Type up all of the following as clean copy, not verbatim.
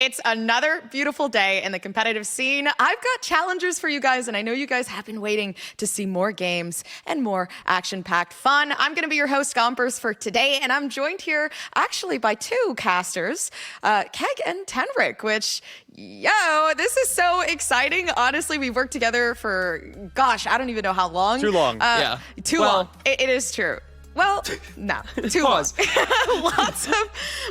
It's another beautiful day in the competitive scene. I've got challengers for you guys, and I know you guys have been waiting to see more games and more action-packed fun. I'm going to be your host, Gompers, for today, and I'm joined here actually by two casters, Keg and Tenric, which, this is so exciting. Honestly, we worked together for, gosh, I don't even know how long. Too long. Too long. It is true. Well, no, too long.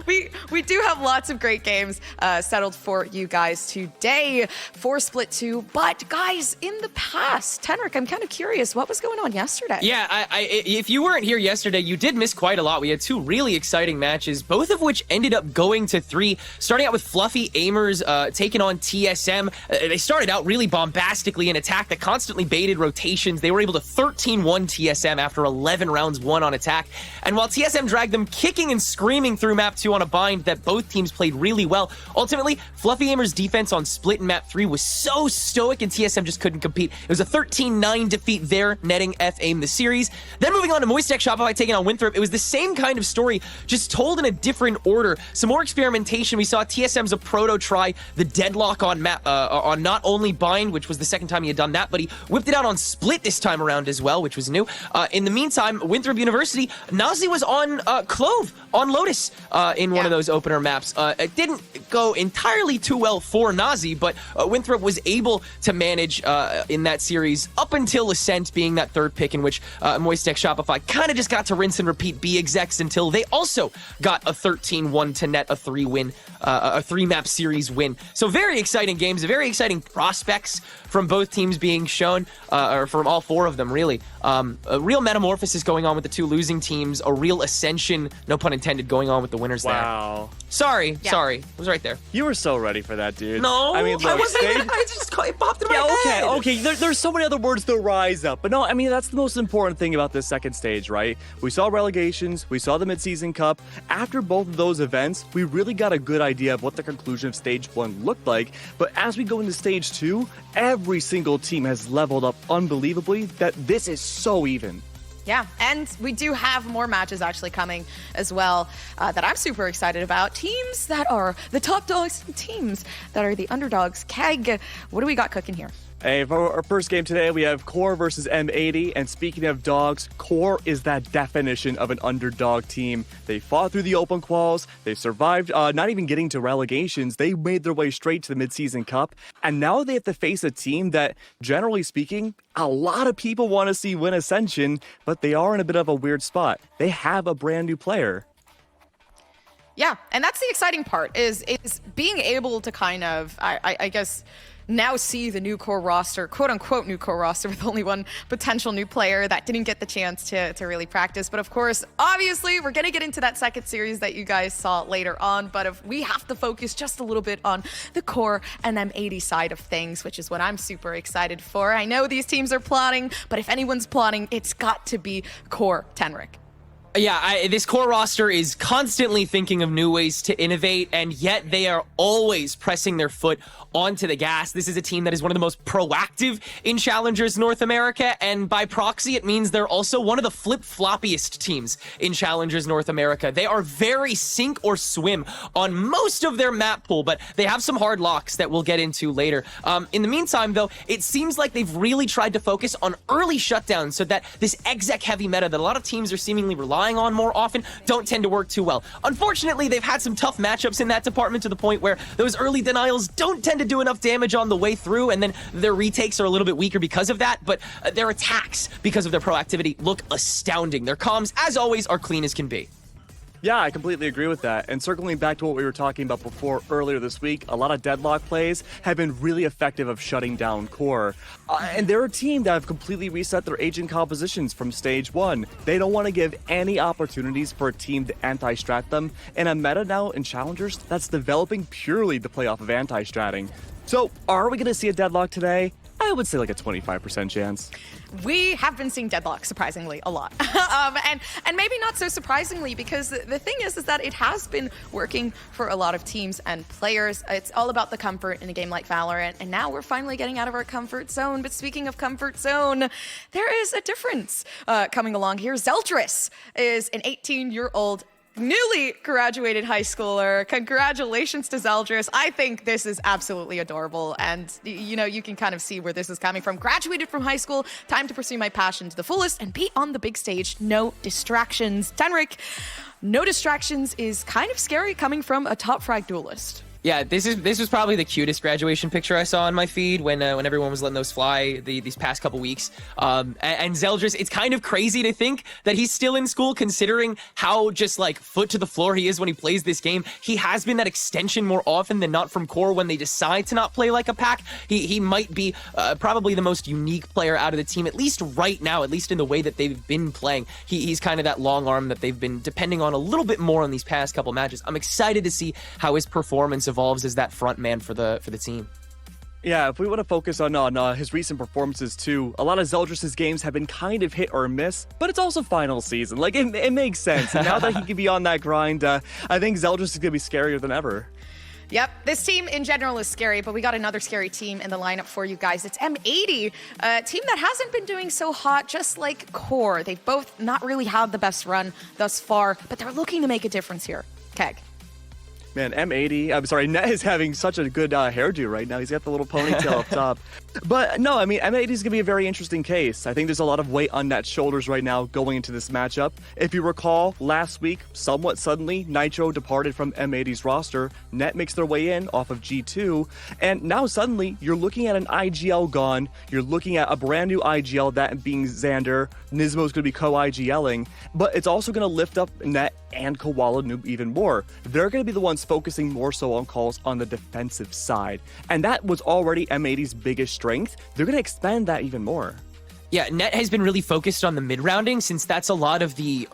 We do have lots of great games settled for you guys today for Split 2. But guys, in the past, Tenric, I'm kind of curious, what was going on yesterday? Yeah, if you weren't here yesterday, you did miss quite a lot. We had two really exciting matches, both of which ended up going to 3. Starting out with Fluffy Aimers taking on TSM. They started out really bombastically, an attack that constantly baited rotations. They were able to 13-1 TSM after 11 rounds won on attack. And while TSM dragged them kicking and screaming through map 2 on a bind that both teams played really well, ultimately, Fluffy Aimers' defense on Split in map 3 was so stoic and TSM just couldn't compete. It was a 13-9 defeat there, netting F-Aim the series. Then moving on to Moistek Shopify taking on Winthrop, it was the same kind of story, just told in a different order. Some more experimentation. We saw TSM's a proto try the deadlock on map, on not only bind, which was the second time he had done that, but he whipped it out on Split this time around as well, which was new. In the meantime, Winthrop University, Nazi was on Clove, on Lotus in one of those opener maps. It didn't go entirely too well for Nazi, but Winthrop was able to manage in that series up until Ascent being that third pick, in which Moistek Shopify kind of just got to rinse and repeat B execs until they also got a 13-1 to net a 3-win, a 3-map series win. So very exciting games, very exciting prospects from both teams being shown, or from all 4 of them, really. A real metamorphosis going on with the 2 losing teams, a real ascension, no pun intended, going on with the winners there. Wow. Sorry. It was right there. You were so ready for that, dude. No, I mean, look, I just it popped in my head. Okay. There's so many other words to rise up. But no, I mean, that's the most important thing about this second stage, right? We saw relegations, we saw the mid-season cup. After both of those events, we really got a good idea of what the conclusion of stage 1 looked like. But as we go into stage 2, every single team has leveled up unbelievably. That this is so even. Yeah, and we do have more matches actually coming as well that I'm super excited about. Teams that are the top dogs and teams that are the underdogs. Keg, what do we got cooking here? Hey, for our first game today, we have QOR versus M80. And speaking of dogs, QOR is that definition of an underdog team. They fought through the open quals. They survived, not even getting to relegations. They made their way straight to the mid-season cup. And now they have to face a team that, generally speaking, a lot of people want to see win Ascension, but they are in a bit of a weird spot. They have a brand new player. Yeah, and that's the exciting part, is being able to kind of, I guess, now see the new core roster, quote-unquote new core roster, with only one potential new player that didn't get the chance to really practice. But of course, obviously, we're going to get into that second series that you guys saw later on. But if we have to focus just a little bit on the QOR and M80 side of things, which is what I'm super excited for. I know these teams are plotting, but if anyone's plotting, it's got to be QOR, Tenric. Yeah, this core roster is constantly thinking of new ways to innovate, and yet they are always pressing their foot onto the gas. This is a team that is one of the most proactive in Challengers North America, and by proxy, it means they're also one of the flip-floppiest teams in Challengers North America. They are very sink or swim on most of their map pool, but they have some hard locks that we'll get into later. In the meantime, though, it seems like they've really tried to focus on early shutdowns so that this exec-heavy meta that a lot of teams are seemingly relying on more often don't tend to work too well. Unfortunately, they've had some tough matchups in that department to the point where those early denials don't tend to do enough damage on the way through, and then their retakes are a little bit weaker because of that, but their attacks, because of their proactivity, look astounding. Their comms, as always, are clean as can be. Yeah, I completely agree with that. And circling back to what we were talking about before earlier this week, a lot of deadlock plays have been really effective of shutting down QOR. And they're a team that have completely reset their agent compositions from stage 1. They don't want to give any opportunities for a team to anti-strat them. And a meta now in Challengers that's developing purely to play off of anti-stratting. So, are we going to see a deadlock today? I would say like a 25% chance. We have been seeing deadlock, surprisingly, a lot. and maybe not so surprisingly, because the thing is that it has been working for a lot of teams and players. It's all about the comfort in a game like Valorant, and now we're finally getting out of our comfort zone. But speaking of comfort zone, there is a difference coming along here. Zeltris is an 18-year-old newly graduated high schooler. Congratulations to Zeldris. I think this is absolutely adorable. And, you know, you can kind of see where this is coming from. Graduated from high school, time to pursue my passion to the fullest and be on the big stage. No distractions. Tenrik, no distractions is kind of scary coming from a top frag duelist. Yeah, this was probably the cutest graduation picture I saw on my feed when everyone was letting those fly these past couple weeks. And Zeldris, it's kind of crazy to think that he's still in school, considering how just like foot to the floor he is when he plays this game. He has been that extension more often than not from core when they decide to not play like a pack. He might be probably the most unique player out of the team, at least right now, at least in the way that they've been playing. He's kind of that long arm that they've been depending on a little bit more on these past couple matches. I'm excited to see how his performance evolves as that front man for the team. Yeah, if we want to focus on his recent performances too, a lot of Zeldris' games have been kind of hit or miss, but it's also final season. Like, it makes sense. And now that he can be on that grind, I think Zeldris is going to be scarier than ever. Yep, this team in general is scary, but we got another scary team in the lineup for you guys. It's M80, a team that hasn't been doing so hot, just like Core. They've both not really had the best run thus far, but they're looking to make a difference here. Keg. Man, M80, I'm sorry, Net is having such a good hairdo right now. He's got the little ponytail up top. But no, I mean, M80 is going to be a very interesting case. I think there's a lot of weight on Net's shoulders right now going into this matchup. If you recall, last week, somewhat suddenly, Nitro departed from M80's roster. Net makes their way in off of G2. And now suddenly, you're looking at an IGL gone. You're looking at a brand new IGL, that being Xander. Nismo's going to be co-IGLing. But it's also going to lift up Net and Koala Noob even more. They're going to be the ones focusing more so on calls on the defensive side. And that was already M80's biggest strength. They're going to expand that even more. Yeah, Net has been really focused on the mid-rounding, since that's a lot of the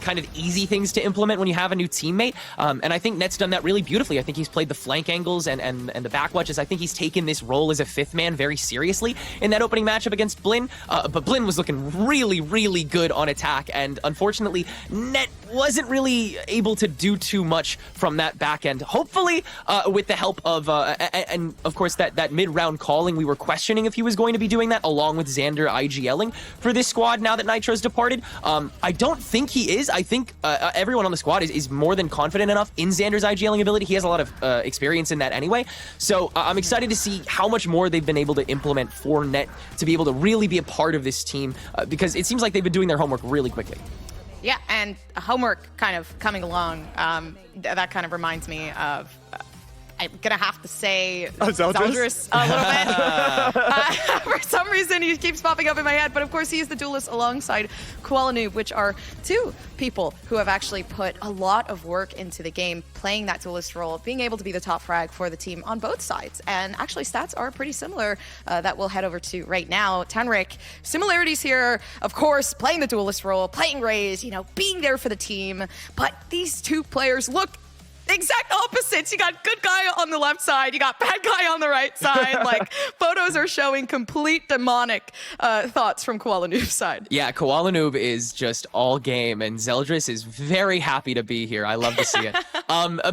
kind of easy things to implement when you have a new teammate. And I think Net's done that really beautifully. I think he's played the flank angles and the backwatches. I think he's taken this role as a fifth man very seriously in that opening matchup against Blinn. But Blinn was looking really, really good on attack. And unfortunately, Net wasn't really able to do too much from that back end. Hopefully, with the help of, and of course, that mid-round calling, we were questioning if he was going to be doing that, along with Xander IGLing for this squad now that Nitro's departed. I don't think he is. I think everyone on the squad is more than confident enough in Xander's IGLing ability. He has a lot of experience in that anyway. So I'm excited to see how much more they've been able to implement for Net to be able to really be a part of this team, because it seems like they've been doing their homework really quickly. Yeah, and homework kind of coming along. That kind of reminds me of... I'm going to have to say Zeldris a little bit. For some reason, he keeps popping up in my head. But of course, he is the duelist alongside Koala Noob, which are two people who have actually put a lot of work into the game, playing that duelist role, being able to be the top frag for the team on both sides. And actually, stats are pretty similar that we'll head over to right now. Tenrik, similarities here, of course, playing the duelist role, playing Raze, you know, being there for the team. But these two players look exact opposites. You got good guy on the left side, you got bad guy on the right side. Like, photos are showing complete demonic thoughts from Koala Noob's side. Yeah, Koala Noob is just all game, and Zeldris is very happy to be here. I love to see it.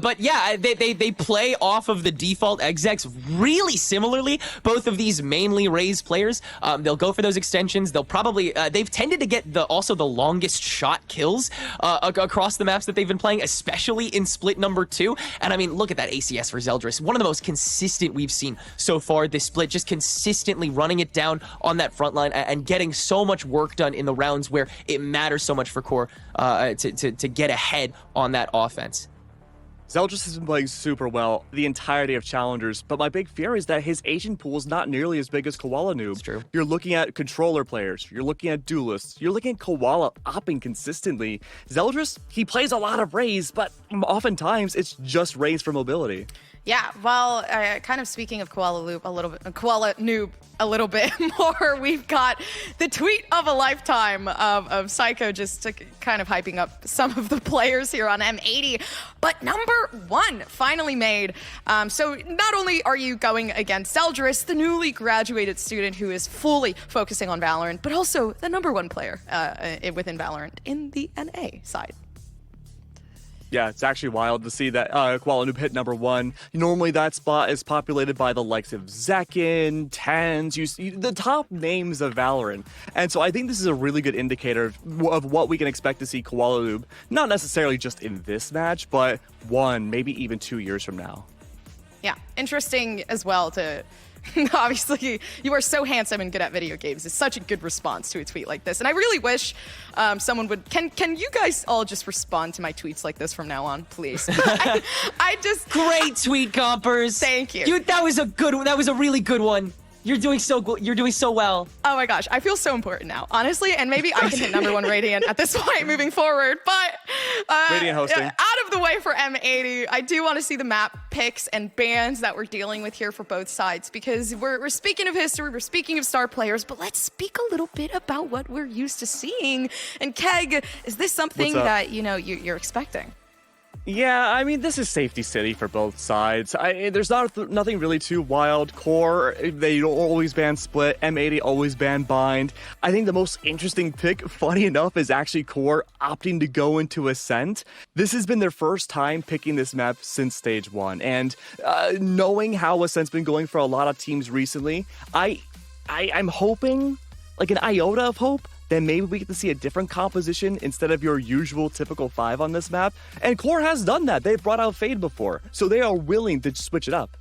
But yeah, they play off of the default execs really similarly. Both of these mainly Raze players. They'll go for those extensions. They'll probably they've tended to get also the longest shot kills across the maps that they've been playing, especially in split number 2. And I mean, look at that ACS for Zeldris. One of the most consistent we've seen so far this split, just consistently running it down on that front line and getting so much work done in the rounds where it matters so much for Core to get ahead on that offense. Zeldris has been playing super well the entirety of Challengers, but my big fear is that his agent pool is not nearly as big as Koala Noob. It's true. You're looking at controller players, you're looking at duelists, you're looking at Koala opping consistently. Zeldris, he plays a lot of Raze, but oftentimes it's just Raze for mobility. Yeah, well, kind of speaking of Koala Noob a little bit more, we've got the tweet of a lifetime of Psycho just kind of hyping up some of the players here on M80. But number 1 finally made. So not only are you going against Zeldris, the newly graduated student who is fully focusing on Valorant, but also the number 1 player within Valorant in the NA side. Yeah, it's actually wild to see that Kuala Lumpur hit number 1. Normally that spot is populated by the likes of Zekin, Tens, the top names of Valorant. And so I think this is a really good indicator of what we can expect to see Kuala Lumpur, not necessarily just in this match, but 1, maybe even 2 years from now. Yeah, interesting as well to... Obviously, you are so handsome and good at video games. It's such a good response to a tweet like this. And I really wish someone would... Can you guys all just respond to my tweets like this from now on, please? I just... Great tweet, Compers. Thank you. That was a really good one. You're doing so good. You're doing so well. Oh my gosh, I feel so important now, honestly, and maybe I can hit #1 Radiant at this point moving forward. But Radiant hosting. Out of the way for M80, I do want to see the map picks and bans that we're dealing with here for both sides, because we're speaking of history, we're speaking of star players, but let's speak a little bit about what we're used to seeing. And Keg, is this something that you're expecting? Yeah, I mean, this is safety city for both sides. There's nothing really too wild. QOR, they don't always ban split. M80 always ban bind. I think the most interesting pick, funny enough, is actually QOR opting to go into Ascent. This has been their first time picking this map since stage 1. And knowing how Ascent's been going for a lot of teams recently, I'm hoping, like an iota of hope, then maybe we get to see a different composition instead of your usual typical 5 on this map. And QOR has done that. They've brought out Fade before, so they are willing to switch it up.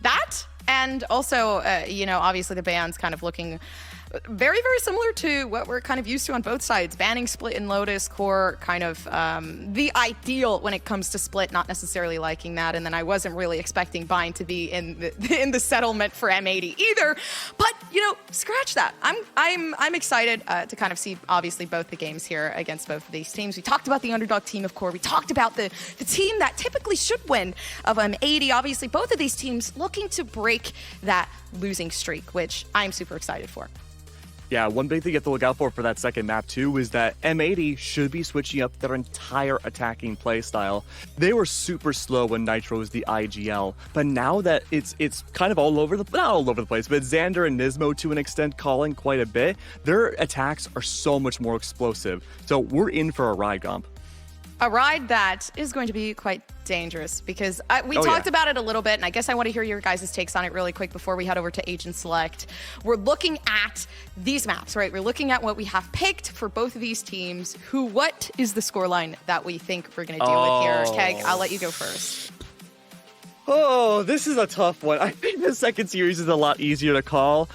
That, and also, obviously the ban's kind of looking very, very similar to what we're kind of used to on both sides. Banning Split and Lotus, QOR kind of the ideal when it comes to Split, not necessarily liking that. And then I wasn't really expecting Bind to be in the settlement for M80 either. But scratch that. I'm excited to kind of see obviously both the games here against both of these teams. We talked about the underdog team of QOR. We talked about the team that typically should win of M80. Obviously, both of these teams looking to break that losing streak, which I'm super excited for. Yeah, one big thing you have to look out for that second map too is that M80 should be switching up their entire attacking playstyle. They were super slow when Nitro was the IGL, but now that it's kind of all over not all over the place, but Xander and Nismo to an extent calling quite a bit, their attacks are so much more explosive. So we're in for a ride, Gump. A ride that is going to be quite dangerous, because we talked about it a little bit, and I guess I want to hear your guys' takes on it really quick before we head over to Agent Select. We're looking at these maps, right? We're looking at what we have picked for both of these teams. What is the scoreline that we think we're going to deal with here? Keg, I'll let you go first. Oh, this is a tough one. I think the second series is a lot easier to call.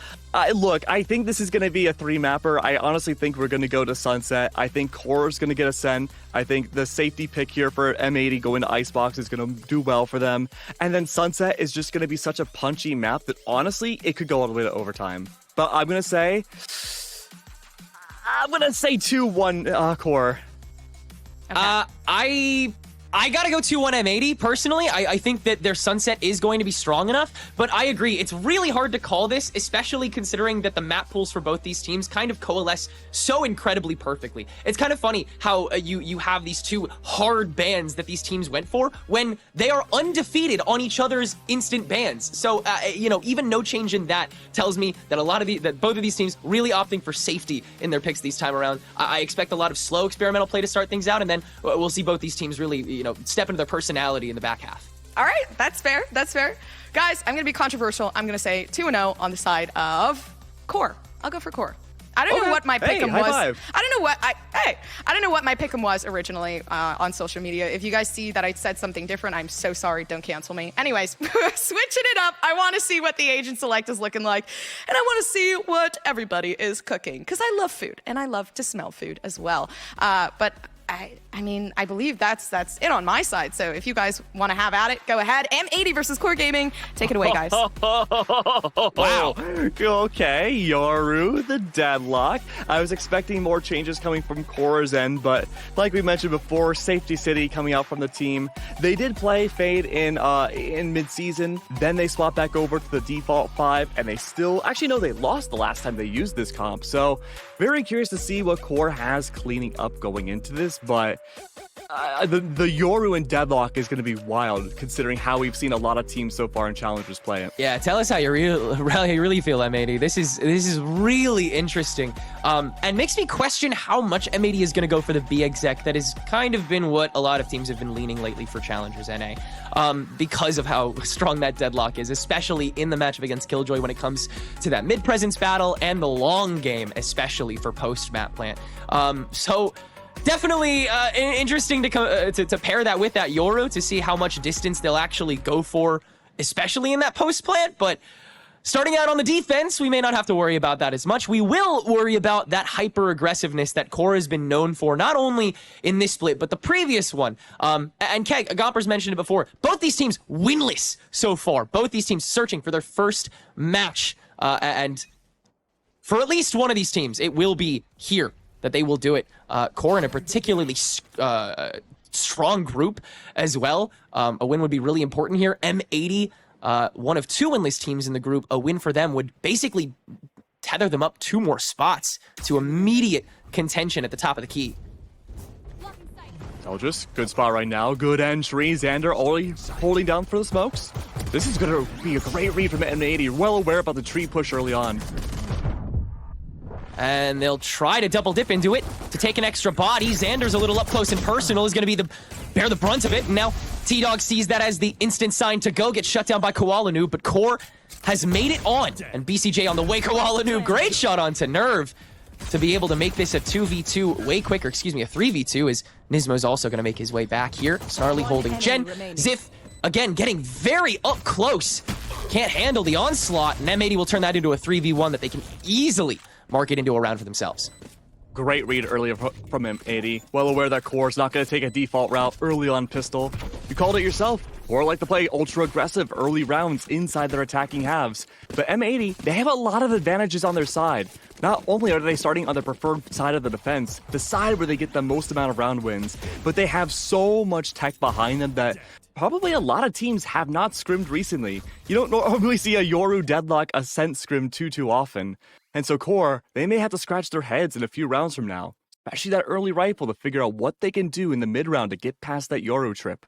Look, I think this is going to be a 3-mapper. I honestly think we're going to go to Sunset. I think QOR is going to get Ascent. I think the safety pick here for M80 going to Icebox is going to do well for them. And then Sunset is just going to be such a punchy map that honestly, it could go all the way to overtime. But I'm going to say 2-1 QOR. Okay. I gotta go 2-1 M80. Personally, I think that their Sunset is going to be strong enough, but I agree. It's really hard to call this, especially considering that the map pools for both these teams kind of coalesce so incredibly perfectly. It's kind of funny how you have these two hard bans that these teams went for when they are undefeated on each other's instant bans. So, even no change in that tells me that that both of these teams really opting for safety in their picks this time around. I expect a lot of slow experimental play to start things out, and then we'll see both these teams really step into their personality in the back half. All right, that's fair. Guys, I'm going to be controversial. I'm going to say 2-0 on the side of QOR. I'll go for QOR. I don't know what my pick'em was. I don't know what my pick'em was originally on social media. If you guys see that I said something different, I'm so sorry. Don't cancel me. Anyways, switching it up. I want to see what the Agent Select is looking like, and I want to see what everybody is cooking, because I love food and I love to smell food as well. But I believe that's it on my side. So if you guys want to have at it, go ahead. M80 versus QOR Gaming. Take it away, guys. Wow. Okay, Yoru, the deadlock. I was expecting more changes coming from QOR's end, but like we mentioned before, Safety City coming out from the team. They did play Fade in mid-season. Then they swapped back over to the default 5, and they still... Actually, no, they lost the last time they used this comp. So very curious to see what QOR has cleaning up going into this, but The Yoru and Deadlock is going to be wild, considering how we've seen a lot of teams so far in Challengers play it. Yeah, tell us how you really feel, M80. This is really interesting, and makes me question how much M80 is going to go for the B exec. That has kind of been what a lot of teams have been leaning lately for Challengers NA, because of how strong that Deadlock is, especially in the matchup against Killjoy when it comes to that mid-presence battle and the long game, especially for post-map plant. So definitely interesting to pair that with that Yoru to see how much distance they'll actually go for, especially in that post plant. But starting out on the defense, we may not have to worry about that as much. We will worry about that hyper aggressiveness that QOR has been known for, not only in this split, but the previous one. And Keg, Gomper's mentioned it before. Both these teams winless so far. Both these teams searching for their first match. And for at least one of these teams, it will be here that they will do it. QOR in a particularly strong group as well. A win would be really important here. M80, one of 2 winless teams in the group. A win for them would basically tether them up 2 more spots to immediate contention at the top of the key. Elgis, good spot right now. Good entry. Xander already holding down for the smokes. This is going to be a great read from M80. Well aware about the tree push early on. And they'll try to double dip into it to take an extra body. Xander's a little up close and personal, is going to bear the brunt of it. And now T-Dog sees that as the instant sign to go, get shut down by Koala Noob, but QOR has made it on. And BCJ on the way, Koala Noob, great shot onto Nerve to be able to make this a 2v2 way quicker, a 3v2, as Nismo's also going to make his way back here. Snarly holding Gen. Ziff, again, getting very up close. Can't handle the onslaught, and M80 will turn that into a 3v1 that they can easily mark it into a round for themselves. Great read earlier from M80. Well aware that QOR is not going to take a default route early on pistol. You called it yourself. QOR like to play ultra aggressive early rounds inside their attacking halves. But M80, they have a lot of advantages on their side. Not only are they starting on the preferred side of the defense, the side where they get the most amount of round wins, but they have so much tech behind them that probably a lot of teams have not scrimmed recently. You don't normally see a Yoru Deadlock Ascent scrim too often. And so QOR, they may have to scratch their heads in a few rounds from now, especially that early rifle, to figure out what they can do in the mid-round to get past that Yoru trip.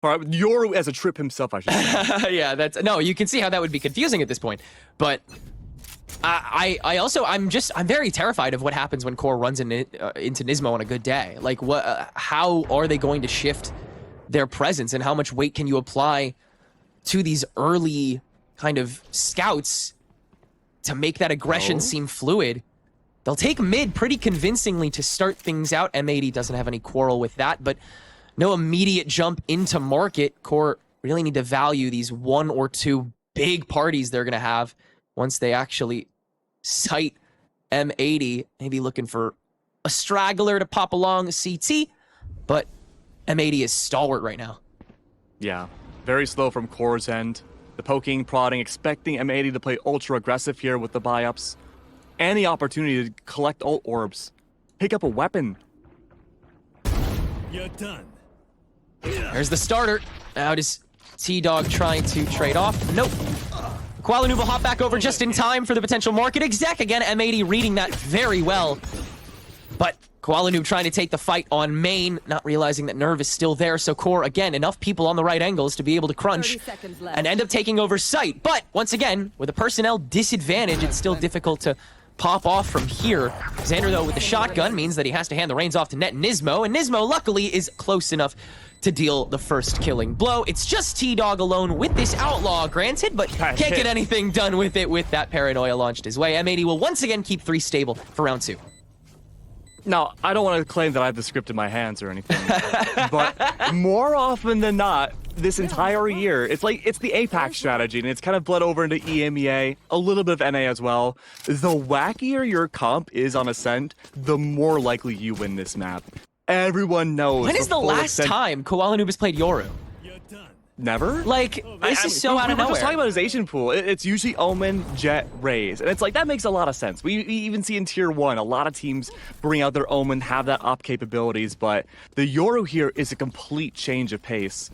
Or Yoru as a trip himself, I should say. Yeah, no, you can see how that would be confusing at this point. But I'm very terrified of what happens when QOR runs into Nismo on a good day. Like, how are they going to shift their presence, and how much weight can you apply to these early kind of scouts to make that aggression seem fluid? They'll take mid pretty convincingly to start things out. M80 doesn't have any quarrel with that, but no immediate jump into market. QOR really need to value these 1 or 2 big parties they're going to have once they actually sight M80. Maybe looking for a straggler to pop along CT, but M80 is stalwart right now. Yeah, very slow from QOR's end. The poking, prodding, expecting M80 to play ultra aggressive here with the buy-ups. And the opportunity to collect ult orbs. Pick up a weapon. You're done. There's the starter. Now does T-Dog trying to trade off? Nope. Koala Noob will hop back over just in time for the potential market exec. Again, M80 reading that very well. But Koala Noob trying to take the fight on main, not realizing that Nerve is still there. So QOR, again, enough people on the right angles to be able to crunch and end up taking over site. But once again, with a personnel disadvantage, it's still difficult to pop off from here. Xander, though, with the shotgun means that he has to hand the reins off to Net Nismo, and Nismo, luckily, is close enough to deal the first killing blow. It's just T-Dog alone with this outlaw, granted, but can't get anything done with it with that paranoia launched his way. M80 will once again keep 3 stable for round 2. Now, I don't want to claim that I have the script in my hands or anything, but more often than not, this entire year, it's the APAC strategy, and it's kind of bled over into EMEA, a little bit of NA as well. The wackier your comp is on Ascent, the more likely you win this map. Everyone knows. When is the last time Koala Noob has played Yoru? Never? Like, this is so out of nowhere. We're just talking about his Asian pool. It's usually Omen, Jet, Raze. And it's like, that makes a lot of sense. We even see in Tier 1, a lot of teams bring out their Omen, have that op capabilities, but the Yoru here is a complete change of pace.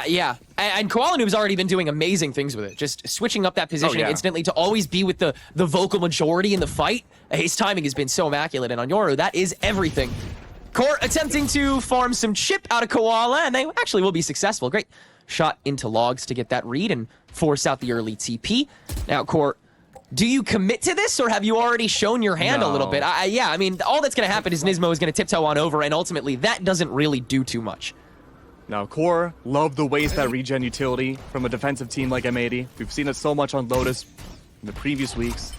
Yeah, and Koala Noob's already been doing amazing things with it. Just switching up that positioning instantly to always be with the vocal majority in the fight. His timing has been so immaculate, and on Yoru, that is everything. Core attempting to farm some chip out of Koala, and they actually will be successful. Great shot into logs to get that read and force out the early TP. Now, Core, do you commit to this, or have you already shown your hand a little bit? Yeah, I mean, all that's going to happen is Nismo is going to tiptoe on over, and ultimately, that doesn't really do too much. Now, Core love the waste that regen utility from a defensive team like M80. We've seen it so much on Lotus in the previous weeks.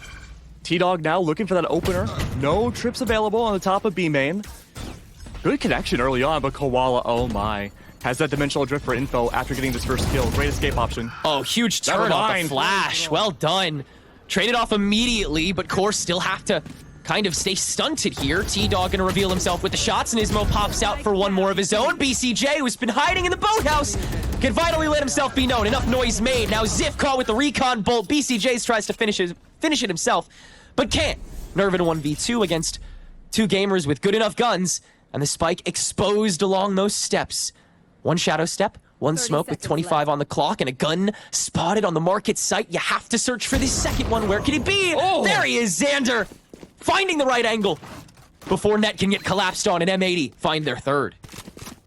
T-Dog now looking for that opener. No trips available on the top of B main. Good connection early on, but Koala, oh my. Has that dimensional drift for info after getting this first kill. Great escape option. Oh, huge turn on the flash. Well done. Traded off immediately, but Core still have to kind of stay stunted here. T-Dog gonna reveal himself with the shots. Nismo pops out for one more of his own. BCJ, who's been hiding in the boathouse, can finally let himself be known. Enough noise made. Now Ziff caught with the recon bolt. BCJ tries to finish it himself, but can't. Nerve in a 1v2 against two gamers with good enough guns, and the spike exposed along those steps. One shadow step, one smoke with 25 on the clock, and a gun spotted on the market site. You have to search for this second one. Where can he be? Oh. There he is, Xander, finding the right angle before net can get collapsed on, and M80 find their third.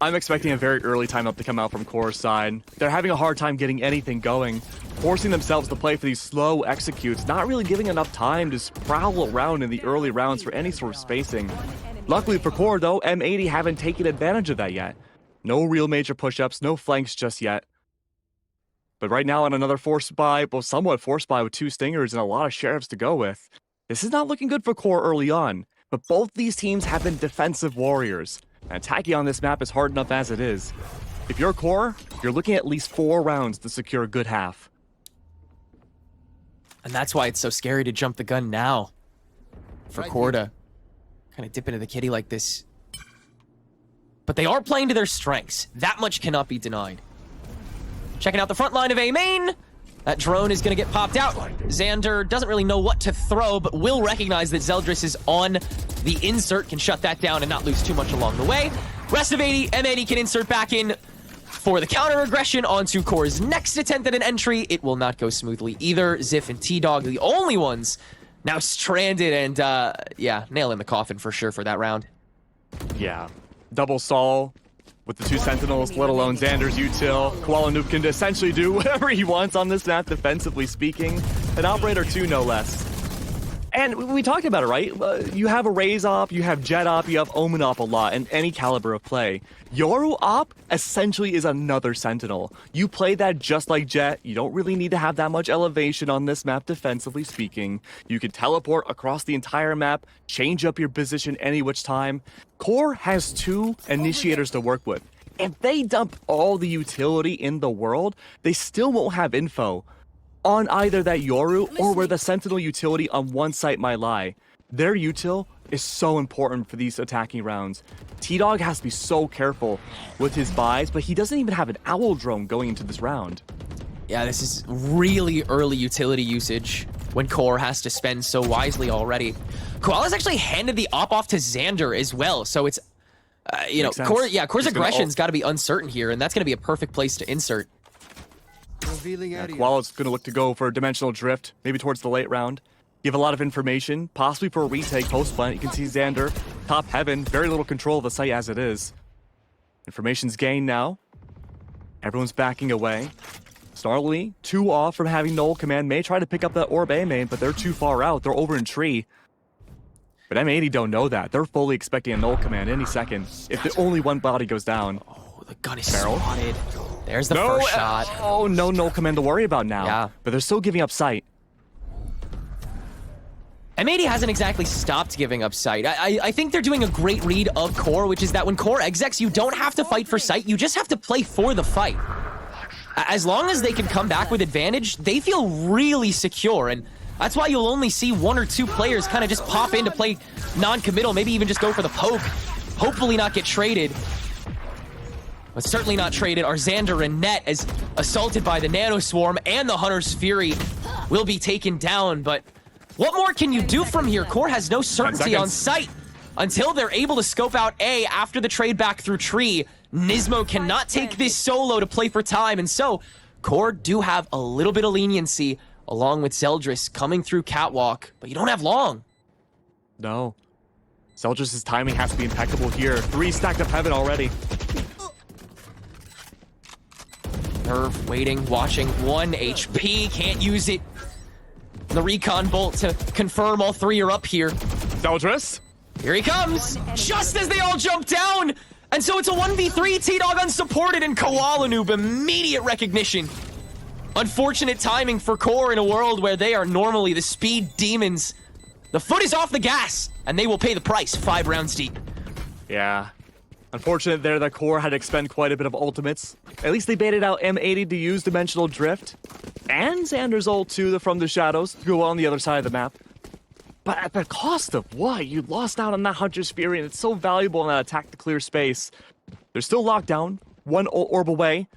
I'm expecting a very early time up to come out from Core's side. They're having a hard time getting anything going, forcing themselves to play for these slow executes, not really giving enough time to prowl around in the early rounds for any sort of spacing. Luckily for Core, though, M80 haven't taken advantage of that yet. No real major push-ups, no flanks just yet. But right now on another forced buy, well, somewhat forced buy with two stingers and a lot of sheriffs to go with. This is not looking good for Core early on, but both these teams have been defensive warriors. And attacking on this map is hard enough as it is. If you're Core, you're looking at least 4 rounds to secure a good half. And that's why it's so scary to jump the gun now. For Core to kind of dip into the kitty like this. But they are playing to their strengths. That much cannot be denied. Checking out the front line of A main. That drone is going to get popped out. Xander doesn't really know what to throw, but will recognize that Zeldris is on the insert, can shut that down and not lose too much along the way. Rest of 80, M80 can insert back in for the counter aggression onto Core's next attempt at an entry. It will not go smoothly either. Ziff and T-Dog, the only ones now stranded, and yeah, nail in the coffin for sure for that round. Yeah. Double stall with the 2 Sentinels, let alone Xander's util. Koala Noob can essentially do whatever he wants on this map, defensively speaking. An Operator 2, no less. And we talked about it, right? You have a Raze op, you have Jet op, you have Omen op a lot in any caliber of play. Yoru op essentially is another Sentinel. You play that just like Jet. You don't really need to have that much elevation on this map, defensively speaking. You can teleport across the entire map, change up your position any which time. Core has 2 initiators to work with. If they dump all the utility in the world, they still won't have info on either that Yoru or where the Sentinel utility on one site might lie. Their util is so important for these attacking rounds. T-Dog has to be so careful with his buys, but he doesn't even have an Owl drone going into this round. Yeah, this is really early utility usage when Core has to spend so wisely already. Koala's actually handed the op off to Xander as well, so it's, you know, Core's aggression's got to be uncertain here, and that's going to be a perfect place to insert. Koala's going to look to go for a dimensional drift, maybe towards the late round. Give a lot of information, possibly for a retake post-plant. You can see Xander, top heaven, very little control of the site as it is. Information's gained now. Everyone's backing away. Snarly, 2 off from having null command, may try to pick up that orb A main, but they're too far out. They're over in tree. But M80 don't know that. They're fully expecting a null command any second if the only one body goes down. Oh, the gun is spotted. There's the first shot. Oh, no null command to worry about now. Yeah. But they're still giving up sight. M80 hasn't exactly stopped giving up sight. I think they're doing a great read of Core, which is that when Core execs, you don't have to fight for sight. You just have to play for the fight. As long as they can come back with advantage, they feel really secure. And that's why you'll only see 1 or 2 players kind of just pop in to play non-committal, maybe even just go for the poke. Hopefully not get traded. But certainly not traded are Xander and Net, as assaulted by the Nano Swarm and the Hunter's Fury will be taken down. But what more can you do from here? Core has no certainty on sight until they're able to scope out A after the trade back through tree. Nismo cannot take this solo to play for time, and so Core do have a little bit of leniency along with Zeldris coming through catwalk, but you don't have long. No. Zeldris' timing has to be impeccable here. 3 stacked up heaven already. Nerve waiting, watching. 1 HP, can't use it. The recon bolt to confirm all 3 are up here. Zeldris. Here he comes, just as they all jump down. And so it's a 1v3, T-Dog unsupported, and Koala Noob, immediate recognition. Unfortunate timing for Core in a world where they are normally the speed demons. The foot is off the gas, and they will pay the price 5 rounds deep. Yeah. Unfortunate there that Core had to expend quite a bit of ultimates. At least they baited out M80 to use Dimensional Drift. And Xander's ult too from the shadows to go on the other side of the map. But at the cost of what? You lost out on that Hunter's Fury, and it's so valuable in that attack to clear space. They're still locked down. 1 ult orb away.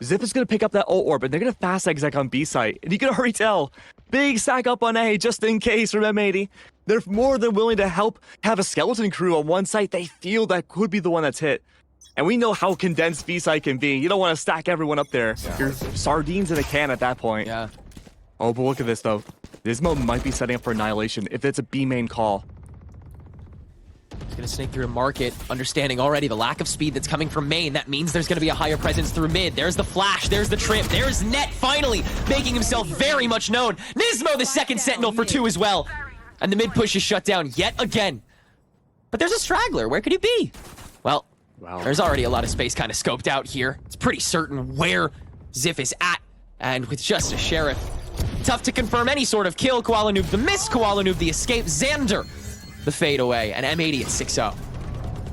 Zip is going to pick up that ult orb, and they're going to fast exec on B site. And you can already tell. Big stack up on A just in case from M80. They're more than willing to help have a skeleton crew on one site they feel that could be the one that's hit. And we know how condensed B site can be. You don't want to stack everyone up there. Yeah. You're sardines in a can at that point. Yeah. Oh, but look at this though. Nismo might be setting up for annihilation if it's a B main call. He's going to snake through a market, understanding already the lack of speed that's coming from main. That means there's going to be a higher presence through mid. There's the flash, there's the trip, there's Net finally making himself very much known. Nismo, the second sentinel for 2 as well. And the mid push is shut down yet again. But there's a straggler. Where could he be? Well, there's already a lot of space kind of scoped out here. It's pretty certain where Ziff is at. And with just a Sheriff, tough to confirm any sort of kill. Koala Noob the miss, Koala Noob the escape, Xander the fade away, and M80 at 6-0.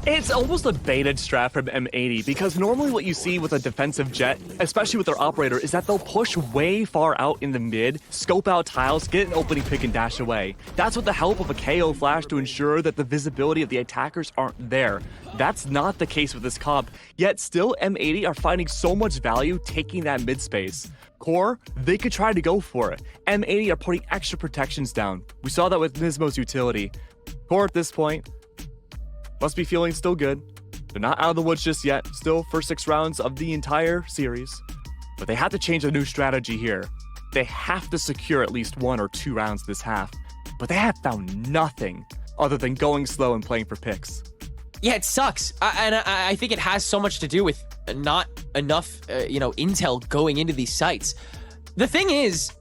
It's almost a baited strat from M80 because normally what you see with a defensive jet, especially with their operator, is that they'll push way far out in the mid, scope out tiles, get an opening pick and dash away. That's with the help of a KO flash to ensure that the visibility of the attackers aren't there. That's not the case with this comp, yet still M80 are finding so much value taking that mid space. Core, they could try to go for it. M80 are putting extra protections down. We saw that with Nismo's utility. Core at this point must be feeling still good. They're not out of the woods just yet. Still first 6 rounds of the entire series. But they have to change a new strategy here. They have to secure at least 1 or 2 rounds this half. But they have found nothing other than going slow and playing for picks. Yeah, it sucks. I think it has so much to do with not enough, intel going into these sites. The thing is,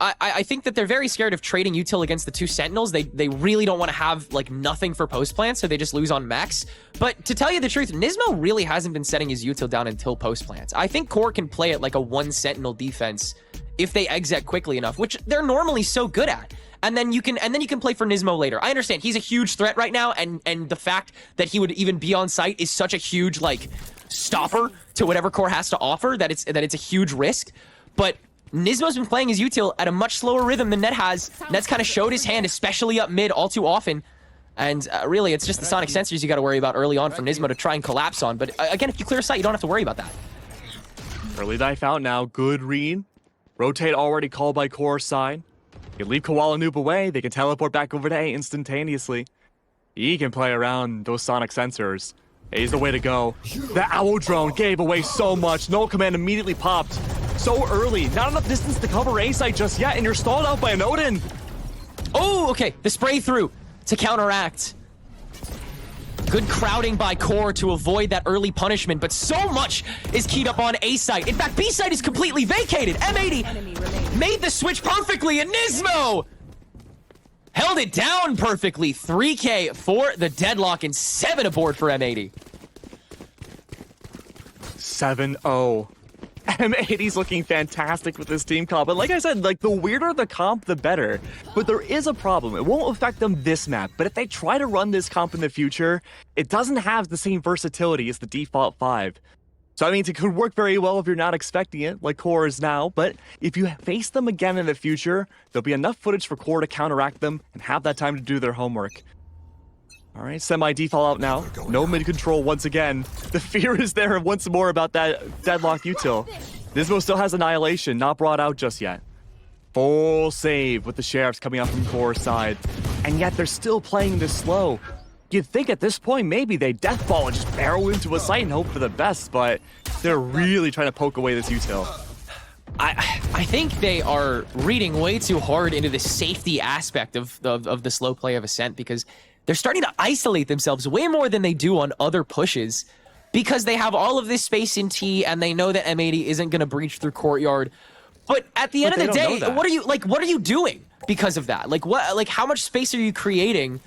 I think that they're very scared of trading util against the 2 sentinels. They really don't want to have like nothing for post plant, so they just lose on max. But to tell you the truth, Nismo really hasn't been setting his util down until post plants. I think Core can play it like a 1 sentinel defense if they exec quickly enough, which they're normally so good at. And then you can play for Nismo later. I understand he's a huge threat right now, and the fact that he would even be on site is such a huge like stopper to whatever Core has to offer that it's a huge risk. But Nismo's been playing his util at a much slower rhythm than Net has. Net's kind of showed his hand, especially up mid, all too often. And really, it's just the sonic sensors you got to worry about early on for Nismo to try and collapse on. But again, if you clear sight, you don't have to worry about that. Early dive out now. Good read. Rotate already called by Core side. You leave Koala Noob away, they can teleport back over to A instantaneously. He can play around those sonic sensors. A's the way to go. The Owl Drone gave away so much. Null Command immediately popped. So early. Not enough distance to cover A site just yet, and you're stalled out by an Odin. Oh, okay. The spray through to counteract. Good crowding by Core to avoid that early punishment, but so much is keyed up on A site. In fact, B site is completely vacated. M80 made the switch perfectly, and Nismo held it down perfectly. 3K for the deadlock and 7 aboard for M80. 7-0. M80's looking fantastic with this team comp, but like I said, like the weirder the comp, the better. But there is a problem. It won't affect them this map, but if they try to run this comp in the future, it doesn't have the same versatility as the default 5. So I mean, it could work very well if you're not expecting it, like Core is now, but if you face them again in the future, there'll be enough footage for Core to counteract them and have that time to do their homework. All right, semi-default out now. No mid-control once again. The fear is there once more about that deadlock util. Nismo still has Annihilation, not brought out just yet. Full save with the Sheriffs coming out from Core side. And yet they're still playing this slow. You'd think at this point maybe they deathball and just barrel into a site and hope for the best, but they're really trying to poke away this util. I think they are reading way too hard into the safety aspect of the slow play of Ascent, because they're starting to isolate themselves way more than they do on other pushes because they have all of this space in T and they know that M80 isn't going to breach through courtyard. But at the end of the day, what are you doing because of that? Like how much space are you creating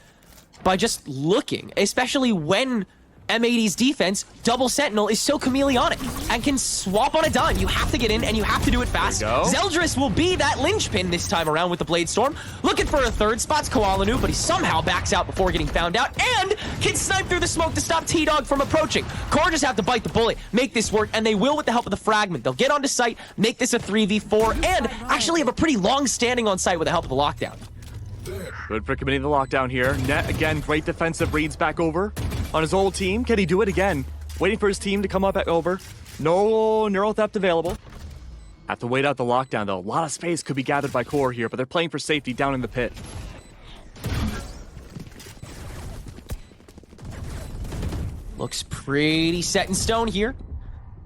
by just looking, especially when M80's defense, double sentinel, is so chameleonic and can swap on a dime. You have to get in and you have to do it fast. Zeldris will be that linchpin this time around with the Blade Storm. Looking for a third, spots Koalanu, but he somehow backs out before getting found out and can snipe through the smoke to stop T-Dog from approaching. Core just have to bite the bullet, make this work, and they will with the help of the fragment. They'll get onto site, make this a 3v4, and actually have a pretty long standing on site with the help of the lockdown. Good for committing the lockdown here. Net, again, great defensive reads back over on his old team. Can he do it again? Waiting for his team to come up back over. No neural theft available. Have to wait out the lockdown, though. A lot of space could be gathered by Core here, but they're playing for safety down in the pit. Looks pretty set in stone here.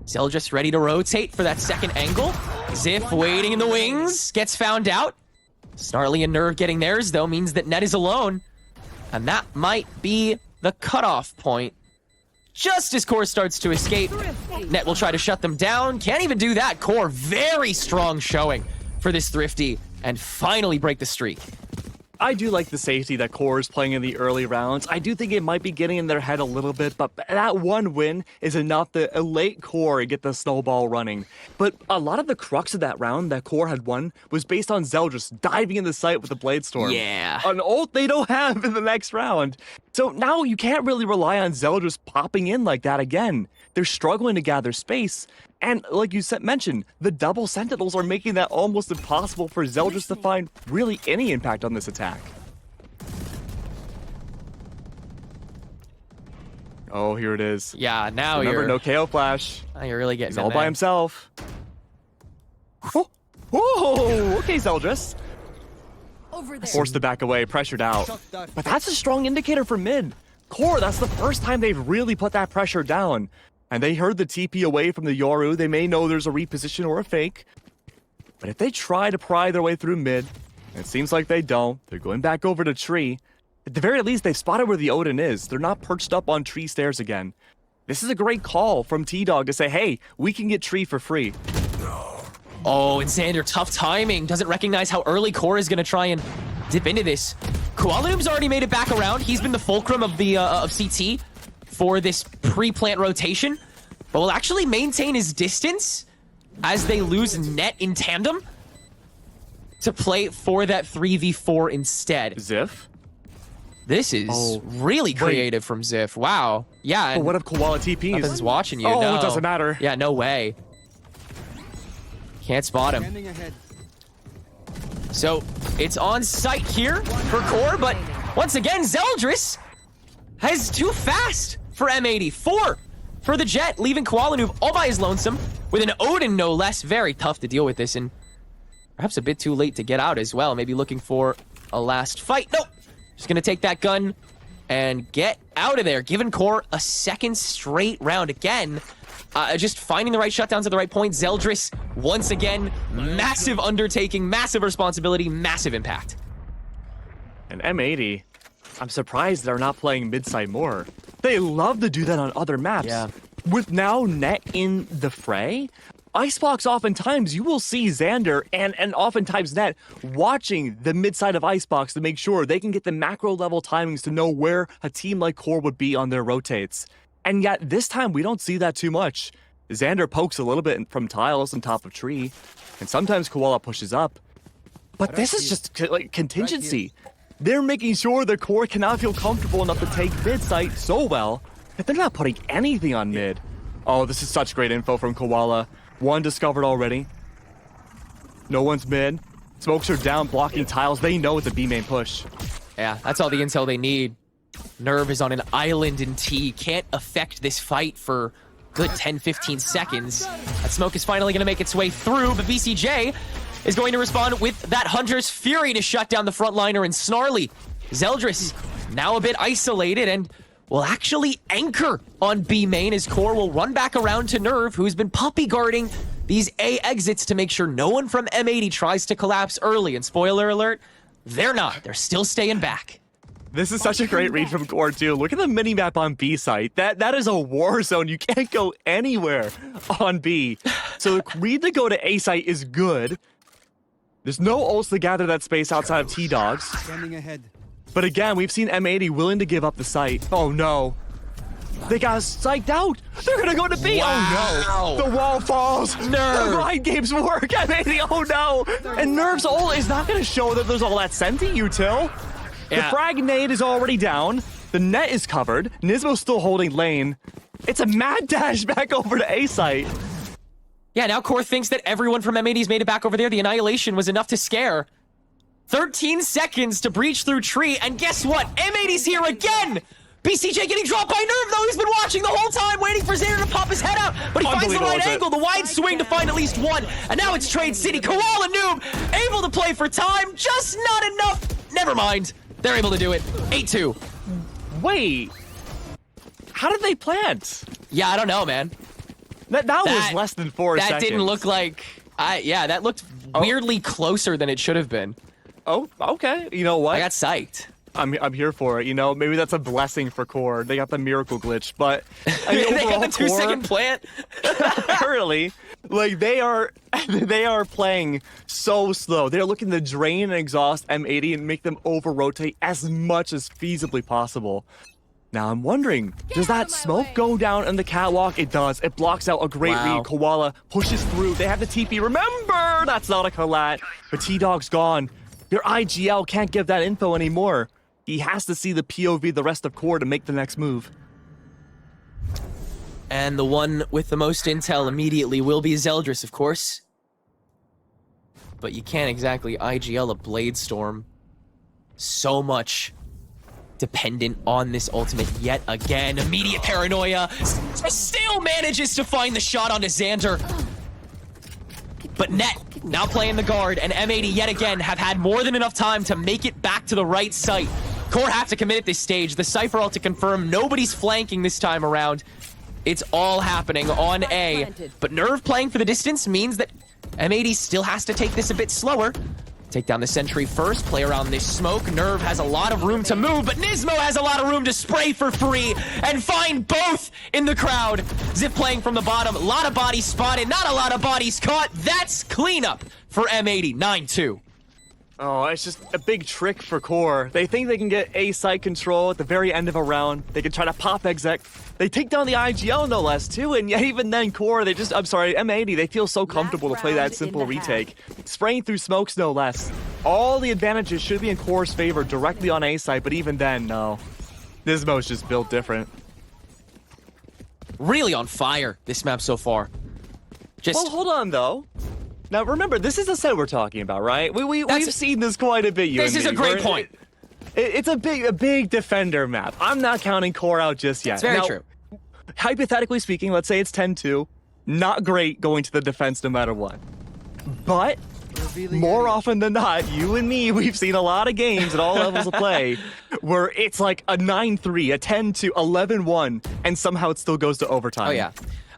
Zeldris ready to rotate for that second angle. Ziff waiting in the wings. Gets found out. Snarly and Nerve getting theirs, though, means that Net is alone. And that might be the cutoff point. Just as Core starts to escape, Net will try to shut them down. Can't even do that. Core, very strong showing for this Thrifty, and finally break the streak. I do like the safety that Core is playing in the early rounds. I do think it might be getting in their head a little bit, but that one win is enough to elate Core and get the snowball running. But a lot of the crux of that round that Core had won was based on Zeldris diving in the site with the Blade Storm. Yeah. An ult they don't have in the next round. So now you can't really rely on Zeldris popping in like that again. They're struggling to gather space. And like you mentioned, the double sentinels are making that almost impossible for Zeldris to find really any impact on this attack. Oh, here it is. Yeah, now Remember, no KO flash. Now you're really getting He's all by himself. Oh, whoa, okay, Zeldris. Forced to back away, pressured out. But that's a strong indicator for mid. Core, that's the first time they've really put that pressure down. And they heard the TP away from the Yoru. They may know there's a reposition or a fake. But if they try to pry their way through mid, and it seems like they don't, they're going back over to tree. At the very least, they've spotted where the Odin is. They're not perched up on tree stairs again. This is a great call from T-Dog to say, hey, we can get tree for free. Oh, and Xander, tough timing. Doesn't recognize how early Core is going to try and dip into this. Koalum's already made it back around. He's been the fulcrum of the of CT for this pre-plant rotation, but will actually maintain his distance as they lose Net in tandem to play for that 3v4 instead. Ziff? This is really creative from Ziff. Wow. Yeah. But what if Koala TPs? Nothing's watching you. Oh, no. It doesn't matter. Yeah, no way. Can't spot him. So it's on site here for Core, but once again, Zeldris has too fast for M80. 4 for the Jet, leaving Koalanu all by his lonesome with an Odin, no less. Very tough to deal with this, and perhaps a bit too late to get out as well. Maybe looking for a last fight. Nope. Just gonna take that gun and get out of there, giving Core a second straight round again. Just finding the right shutdowns at the right point. Zeldris, once again, massive undertaking, massive responsibility, massive impact. And M80, I'm surprised they're not playing mid-side more. They love to do that on other maps. Yeah. With now Net in the fray, Icebox oftentimes you will see Xander and oftentimes Net watching the mid-side of Icebox to make sure they can get the macro level timings to know where a team like Core would be on their rotates. And yet this time we don't see that too much. Xander pokes a little bit from tiles on top of tree, and sometimes Koala pushes up. But this is just like contingency. They're making sure the Core cannot feel comfortable enough to take mid site so well that they're not putting anything on mid. Oh, this is such great info from Koala. One discovered already. No one's mid. Smokes are down, blocking tiles. They know it's a B main push. Yeah, that's all the intel they need. Nerve is on an island in T. Can't affect this fight for good 10-15 seconds. That smoke is finally going to make its way through, but BCJ is going to respond with that Hunter's Fury to shut down the frontliner and Snarly. Zeldris now a bit isolated and will actually anchor on B main as Core will run back around to Nerve, who's been puppy guarding these A exits to make sure no one from M80 tries to collapse early. And spoiler alert, they're not. They're still staying back. This is such a great read from Core too. Look at the mini-map on B site. That is a war zone. You can't go anywhere on B. So the read to go to A site is good. There's no ults to gather that space outside of T-Dogs. Standing ahead. But again, we've seen M80 willing to give up the site. Oh no. They got us psyched out. They're gonna go to B. Wow. Oh no. The wall falls. Nerve. The mind games work. M80, oh no. And Nerve's ult is not gonna show that there's all that senti util. The Yeah. frag nade is already down. The net is covered. Nismo's still holding lane. It's a mad dash back over to A site. Yeah, now Core thinks that everyone from M80's made it back over there. The annihilation was enough to scare. 13 seconds to breach through tree, and guess what? M80's here again! BCJ getting dropped by Nerve, though. He's been watching the whole time, waiting for Xander to pop his head out, but he finds the right angle, the wide swing to find at least one, and now it's Trade City. Koala Noob able to play for time, just not enough. Never mind. They're able to do it. 8-2. Wait. How did they plant? Yeah, I don't know, man. That was less than 4 seconds. That didn't look like... yeah, that looked weirdly closer than it should have been. Oh, okay. You know what? I got psyched. I'm here for it. You know, maybe that's a blessing for Core. They got the miracle glitch, but I mean, They got the overall, 2-second plant. Currently, like they are playing so slow. They're looking to drain and exhaust M80 and make them over rotate as much as feasibly possible. Now I'm wondering, does that smoke go down in the catwalk? It does. It blocks out a great read. Koala pushes through. They have the TP. Remember, that's not a collat. But T-Dog's gone. Their IGL can't give that info anymore. He has to see the POV the rest of Core to make the next move. And the one with the most intel immediately will be Zeldris, of course. But you can't exactly IGL a Blade Storm. So much dependent on this ultimate yet again. Immediate paranoia. Still manages to find the shot onto Xander. But Net now playing the guard, and M80 yet again have had more than enough time to make it back to the right site. Core have to commit at this stage. The Cypher ult to confirm nobody's flanking this time around. It's all happening on A. But Nerve playing for the distance means that M80 still has to take this a bit slower. Take down the sentry first, play around this smoke. Nerve has a lot of room to move, but Nismo has a lot of room to spray for free and find both in the crowd. Zip playing from the bottom, a lot of bodies spotted, not a lot of bodies caught. That's cleanup for M80, 9-2. Oh, it's just a big trick for Core. They think they can get A site control at the very end of a round. They can try to pop exec. They take down the IGL no less too, and yet even then Core, M80, they feel so comfortable to play that simple retake. Spraying through smokes no less. All the advantages should be in Core's favor directly on A site, but even then, no. Nismo's just built different. Really on fire, this map so far. Well, hold on though. Now remember, this is the set we're talking about, right? We've seen this quite a bit. This is a great point. It's a big defender map. I'm not counting Core out just yet. It's very true. Hypothetically speaking, let's say it's 10-2. Not great going to the defense no matter what. But more often than not, you and me, we've seen a lot of games at all levels of play where it's like a 9-3, a 10-2, 11-1, and somehow it still goes to overtime. Oh yeah.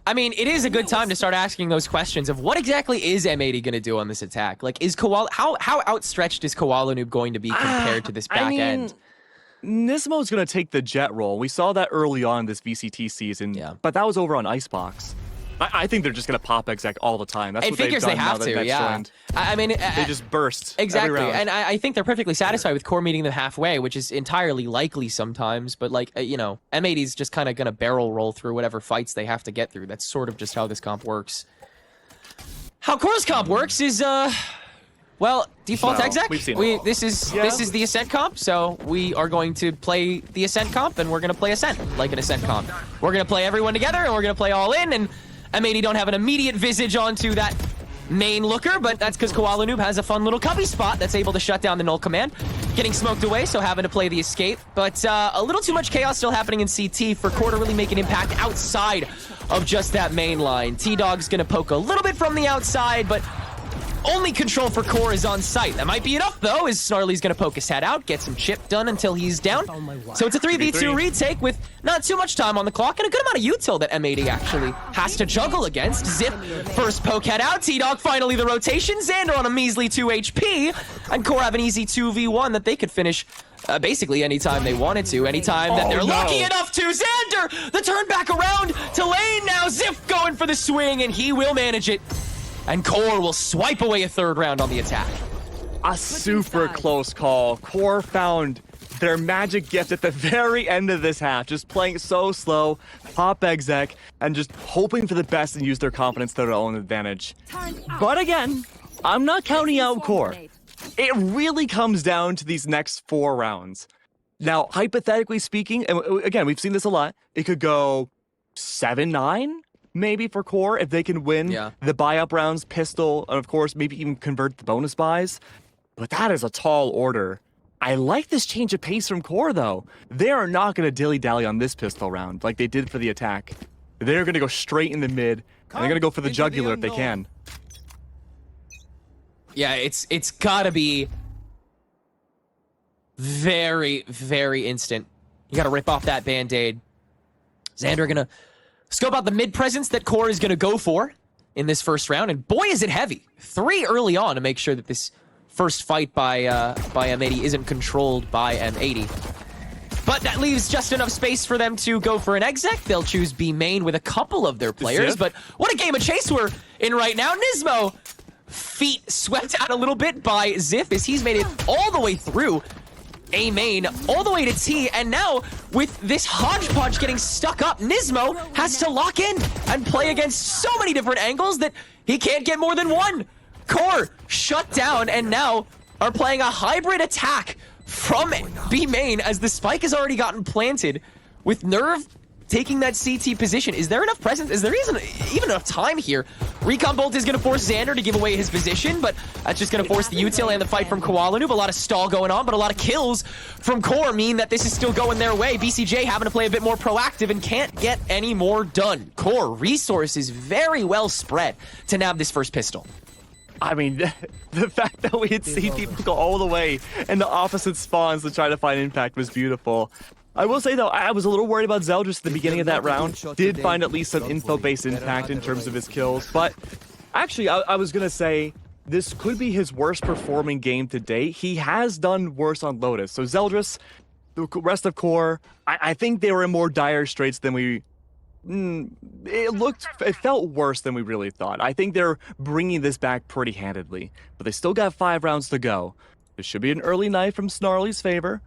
I mean, it is a good time to start asking those questions of what exactly is M80 going to do on this attack? Like, is Koala... How outstretched is Koala Noob going to be compared to this back end? Nismo's going to take the jet role. We saw that early on this VCT season, but that was over on Icebox. I think they're just going to pop exec all the time. That's what they've done now that Net's joined. I mean... they just burst exactly. every round. And I think they're perfectly satisfied with Core meeting them halfway, which is entirely likely sometimes. But, like, you know, M80's just kind of going to barrel roll through whatever fights they have to get through. That's sort of just how this comp works. How Core's comp works is, well, default exec. This is the Ascent comp, so we are going to play the Ascent comp, and we're going to play Ascent like an Ascent comp. We're going to play everyone together, and we're going to play all in, and M80 don't have an immediate visage onto that main looker, but that's because Koala Noob has a fun little cubby spot that's able to shut down the null command. Getting smoked away, so having to play the escape. But a little too much chaos still happening in CT for Core to really make an impact outside of just that main line. T-Dog's going to poke a little bit from the outside, but only control for Core is on site. That might be enough, though, as Snarly's going to poke his head out, get some chip done until he's down. So it's a 3v2 retake with not too much time on the clock and a good amount of util that M80 actually has to juggle against. Zip, first poke head out. T-Dog finally the rotation. Xander on a measly 2 HP. And Core have an easy 2v1 that they could finish basically anytime they wanted to, anytime that they're lucky enough to. Xander, the turn back around to lane now. Ziff going for the swing, and he will manage it. And QOR will swipe away a third round on the attack. A super close call. QOR found their magic gift at the very end of this half, just playing so slow, pop exec, and just hoping for the best and use their confidence to their own advantage. But again, I'm not counting out QOR. It really comes down to these next 4 rounds. Now, hypothetically speaking, and again, we've seen this a lot, it could go 7-9 maybe for QOR if they can win the buy-up rounds, pistol, and of course, maybe even convert the bonus buys. But that is a tall order. I like this change of pace from QOR, though. They are not going to dilly-dally on this pistol round like they did for the attack. They're going to go straight in the mid, and they're going to go for the jugular if they can. Yeah, it's got to be very, very instant. You got to rip off that Band-Aid. Xander going to scope out the mid presence that QOR is going to go for in this first round, and boy, is it heavy. 3 early on to make sure that this first fight by M80 isn't controlled by M80. But that leaves just enough space for them to go for an exec. They'll choose B main with a couple of their players, but what a game of chase we're in right now. Nismo, feet swept out a little bit by Ziff as he's made it all the way through A main, all the way to T, and now with this hodgepodge getting stuck up, Nismo has to lock in and play against so many different angles that he can't get more than one. QOR shut down and now are playing a hybrid attack from B main as the spike has already gotten planted with Nerve taking that CT position. Is there enough presence? Is there even enough time here? Recon Bolt is going to force Xander to give away his position, but that's just going to force the util and the fight from Koala Noob. A lot of stall going on, but a lot of kills from QOR mean that this is still going their way. BCJ having to play a bit more proactive and can't get any more done. QOR resources very well spread to nab this first pistol. I mean, the fact that we had seen people go all the way in the opposite spawns to try to find impact was beautiful. I will say, though, I was a little worried about Zeldris at the beginning of that round. Did find at least some info-based impact in terms of his kills. But actually, I was going to say this could be his worst performing game to date. He has done worse on Lotus. So Zeldris, the rest of QOR, I think they were in more dire straits than we... It felt worse than we really thought. I think they're bringing this back pretty handedly, but they still got 5 rounds to go. This should be an early night from Snarly's favor.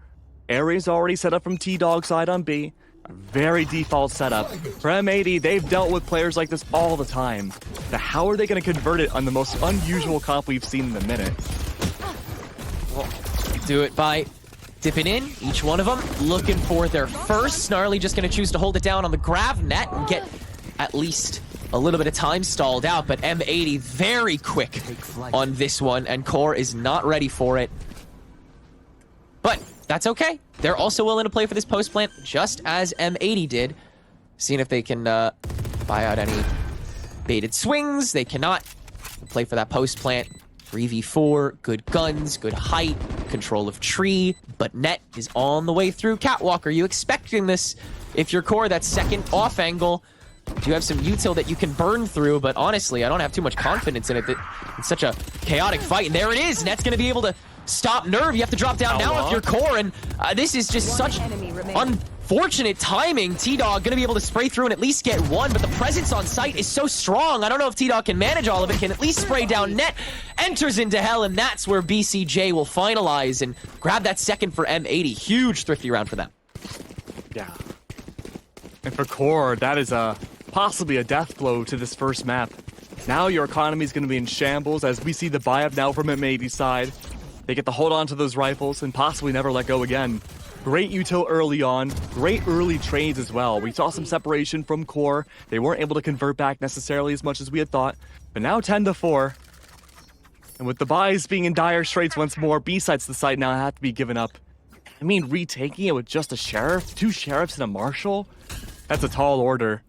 Ares already set up from T-Dog side on B. A very default setup. For M80, they've dealt with players like this all the time. So how are they going to convert it on the most unusual comp we've seen in a minute? Well, do it by dipping in, each one of them looking for their first. Snarly just going to choose to hold it down on the grav net and get at least a little bit of time stalled out, but M80 very quick on this one, and QOR is not ready for it. But that's okay. They're also willing to play for this post plant, just as M80 did. Seeing if they can buy out any baited swings. They cannot play for that post plant. 3v4, good guns, good height, control of tree, but net is on the way through. Catwalk, are you expecting this? If you're QOR, that second off angle, do you have some util that you can burn through? But honestly, I don't have too much confidence in it. It's such a chaotic fight, and there it is. Net's gonna be able to stop Nerve. You have to drop down now if you're QOR, and this is just such unfortunate timing. T-Dog gonna be able to spray through and at least get one, but the presence on site is so strong. I don't know if T-Dog can manage all of it, can at least spray down net, enters into hell, and that's where BCJ will finalize and grab that second for M80. Huge thrifty round for them. Yeah. And for QOR, that is possibly a death blow to this first map. Now your economy is going to be in shambles as we see the buy-up now from M80's side. They get to hold on to those rifles and possibly never let go again. Great util early on, great early trades as well. We saw some separation from QOR. They weren't able to convert back necessarily as much as we had thought, but now 10-4. And with the buys being in dire straits once more, B-sides the site now have to be given up. I mean, retaking it with just a sheriff, 2 sheriffs and a marshal? That's a tall order.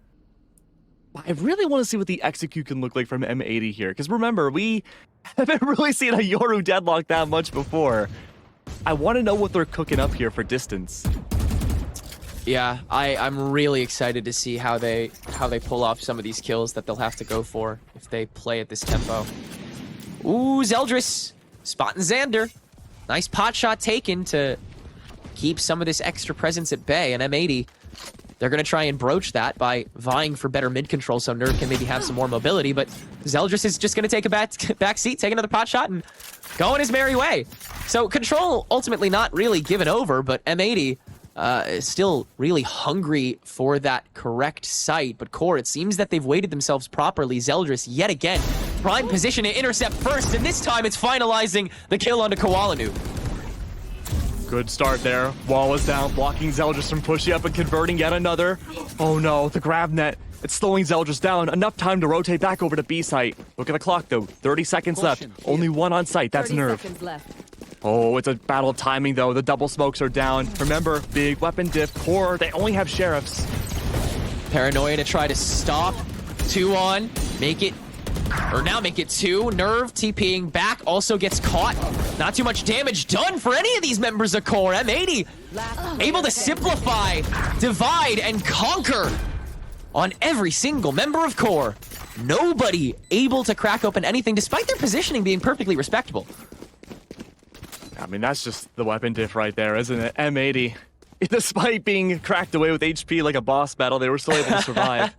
I really want to see what the execute can look like from M80 here, because remember, we haven't really seen a Yoru deadlock that much before. I want to know what they're cooking up here for distance. Yeah, I'm really excited to see how they pull off some of these kills that they'll have to go for if they play at this tempo. Ooh, Zeldris spotting Xander. Nice pot shot taken to keep some of this extra presence at bay. And M80, they're going to try and broach that by vying for better mid control so Nerve can maybe have some more mobility. But Zeldris is just going to take a back seat, take another pot shot, and go on his merry way. So control ultimately not really given over, but M80 is still really hungry for that correct site. But Core, it seems that they've weighted themselves properly. Zeldris, yet again, prime position to intercept first, and this time it's finalizing the kill onto Koalanu. Good start there. Wall is down, blocking Zeldris from pushing up and converting yet another. Oh no, the grab net. It's slowing Zeldris down. Enough time to rotate back over to B site. Look at the clock though. 30 seconds left. Only one on site. That's Nerve. Oh, it's a battle of timing though. The double smokes are down. Remember, big weapon diff. Core, they only have sheriffs. Paranoia to try to stop. 2 on. Make it 2. Nerve TPing back, also gets caught. Not too much damage done for any of these members of Core. M80 able to simplify, divide, and conquer on every single member of Core. Nobody able to crack open anything, despite their positioning being perfectly respectable. I mean, that's just the weapon diff right there, isn't it? M80, despite being cracked away with HP like a boss battle, they were still able to survive.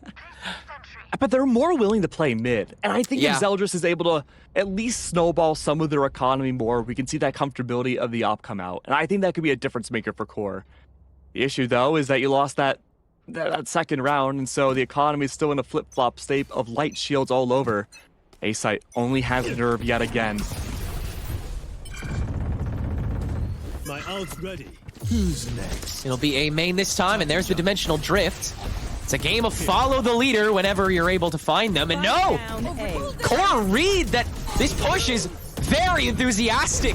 But they're more willing to play mid. And I think if Zeldris is able to at least snowball some of their economy more, we can see that comfortability of the op come out. And I think that could be a difference maker for Core. The issue, though, is that you lost that second round, and so the economy is still in a flip-flop state of light shields all over. A-Site only has Nerve yet again. My ult's ready. Who's next? It'll be A main this time, and there's the dimensional drift. It's a game of follow the leader whenever you're able to find them. And no! Core read that this push is very enthusiastic.